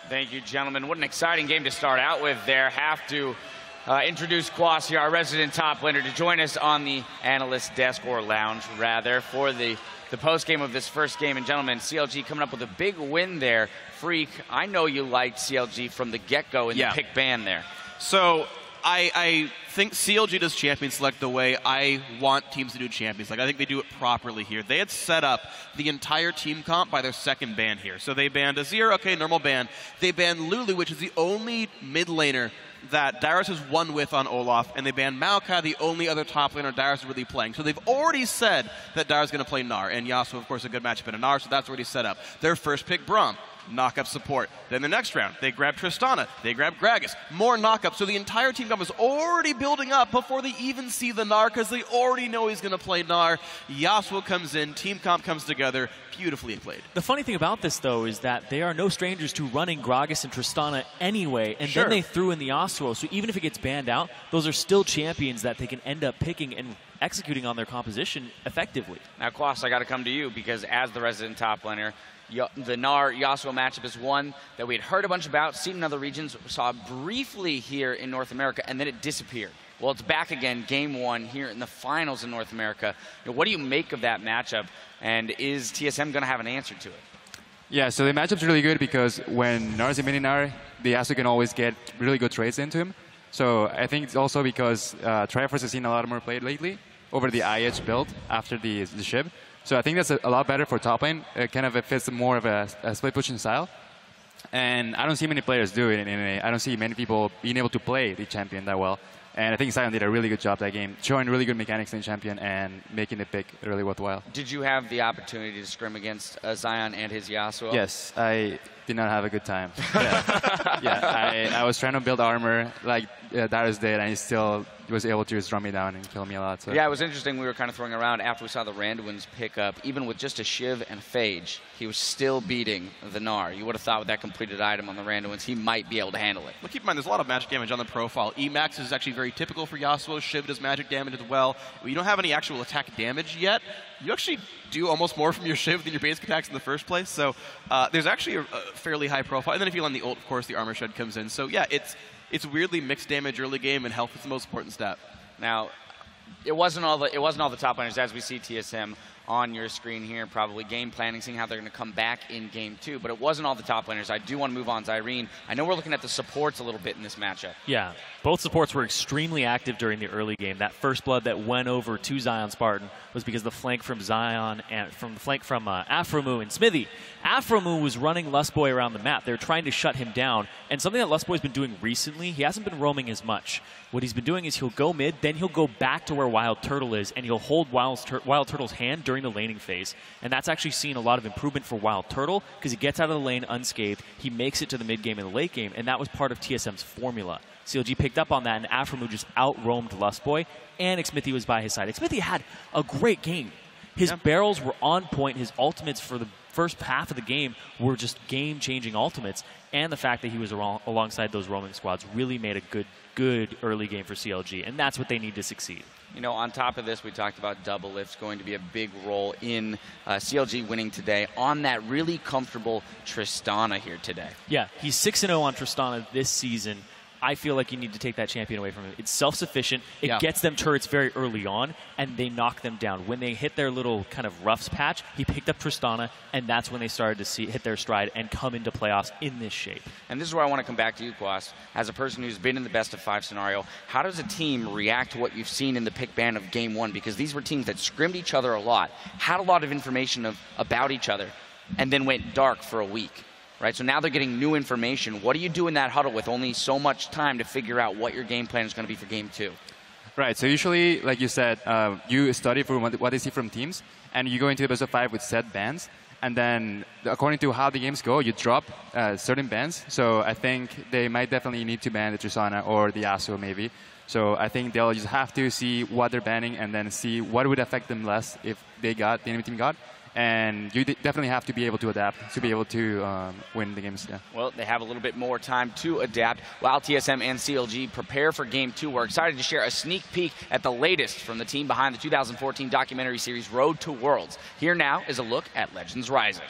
Thank you, gentlemen. What an exciting game to start out with there. Have to introduce Kwasi, our resident top laner, to join us on the analyst desk, or lounge, rather, for the post-game of this first game. And gentlemen, CLG coming up with a big win there. Freak, I know you liked CLG from the get-go in the pick ban there. So I think CLG does champion select the way I want teams to do champions. Like, I think they do it properly here. They had set up the entire team comp by their second ban here. So they banned Azir, okay, normal ban. They banned Lulu, which is the only mid laner that Darius has won with on Olaf, and they banned Maokai, the only other top laner Darius is really playing. So they've already said that Darius is going to play Gnar, and Yasuo, of course, a good matchup in a Gnar, so that's already set up. Their first pick, Braum. Knock-up support. Then the next round, they grab Tristana, they grab Gragas, more knock-up. So the entire team comp is already building up before they even see the Gnar, because they already know he's going to play Gnar. Yasuo comes in, team comp comes together, beautifully played. The funny thing about this, though, is that they are no strangers to running Gragas and Tristana anyway, and then they threw in the Yasuo. So even if it gets banned out, those are still champions that they can end up picking and executing on their composition effectively. Now, Kwasi, I got to come to you, because as the resident top laner, the Gnar-Yasuo matchup is one that we had heard a bunch about, seen in other regions, saw briefly here in North America, and then it disappeared. Well, it's back again, game one, here in the finals in North America. What do you make of that matchup, and is TSM going to have an answer to it? Yeah, so the matchup's really good because when Gnar's a mini Gnar, the Yasuo can always get really good trades into him. So I think it's also because Triforce has seen a lot more play lately over the IH build after the Shib. So I think that's a lot better for top lane. It kind of fits more of a split pushing style. And I don't see many players do it in MMA. I don't see many people being able to play the champion that well. And I think Zion did a really good job that game, showing really good mechanics in champion and making the pick really worthwhile. Did you have the opportunity to scrim against Zion and his Yasuo? Yes, I did not have a good time. I was trying to build armor like Darius did, and he still was able to just run me down and kill me a lot. So. Yeah, it was interesting. We were kind of throwing around after we saw the Randuin's pick up. Even with just a Shiv and a Phage, he was still beating the Gnar. You would have thought with that completed item on the Randuin's, he might be able to handle it. Well, keep in mind, there's a lot of magic damage on the profile. Emax is actually very typical for Yasuo. Shiv does magic damage as well. You don't have any actual attack damage yet. You actually do almost more from your Shiv than your basic attacks in the first place. So there's actually a fairly high profile. And then if you land the ult, of course, the armor shed comes in. So yeah, it's weirdly mixed damage early game, and health is the most important stat. Now, it wasn't all the top laners, as we see TSM on your screen here, probably game planning, seeing how they're going to come back in game two. But it wasn't all the top laners. I do want to move on to Irene. I know we're looking at the supports a little bit in this matchup. Yeah, both supports were extremely active during the early game. That first blood that went over to Zion Spartan was because the flank from Zion and from the flank from Afromu and Smithy. Afromu was running Lustboy around the map. They were trying to shut him down. And something that Lustboy's been doing recently, he hasn't been roaming as much. What he's been doing is he'll go mid, then he'll go back to where Wild Turtle is, and he'll hold Wild Turtle's hand during the laning phase. And that's actually seen a lot of improvement for Wild Turtle, because he gets out of the lane unscathed, he makes it to the mid game and the late game, and that was part of TSM's formula. CLG picked up on that, and Afromu just out-roamed Lustboy, and Xmithy was by his side. Xmithy had a great game. His barrels were on point. His ultimates for the first half of the game were just game-changing ultimates, and the fact that he was alongside those roaming squads really made a good early game for CLG, and that's what they need to succeed. You know, on top of this, we talked about double lift's going to be a big role in CLG winning today on that really comfortable Tristana here today. Yeah, he's 6-0 on Tristana this season. I feel like you need to take that champion away from him. It's self-sufficient. It gets them turrets very early on, and they knock them down. When they hit their little kind of roughs patch, he picked up Tristana, and that's when they started to hit their stride and come into playoffs in this shape. And this is where I want to come back to you, Kwasi. As a person who's been in the best-of-5 scenario, how does a team react to what you've seen in the pick ban of Game 1? Because these were teams that scrimmed each other a lot, had a lot of information about each other, and then went dark for a week. Right, so now they're getting new information. What do you do in that huddle with only so much time to figure out what your game plan is going to be for Game 2? Right, so usually, like you said, you study for what they see from teams, and you go into the best of 5 with set bans, and then according to how the games go, you drop certain bans. So I think they might definitely need to ban the Tristana or the Yasuo maybe. So I think they'll just have to see what they're banning and then see what would affect them less if the enemy team got. And you definitely have to be able to adapt to be able to win the games. Yeah. Well, they have a little bit more time to adapt while TSM and CLG prepare for Game 2. We're excited to share a sneak peek at the latest from the team behind the 2014 documentary series Road to Worlds. Here now is a look at Legends Rising.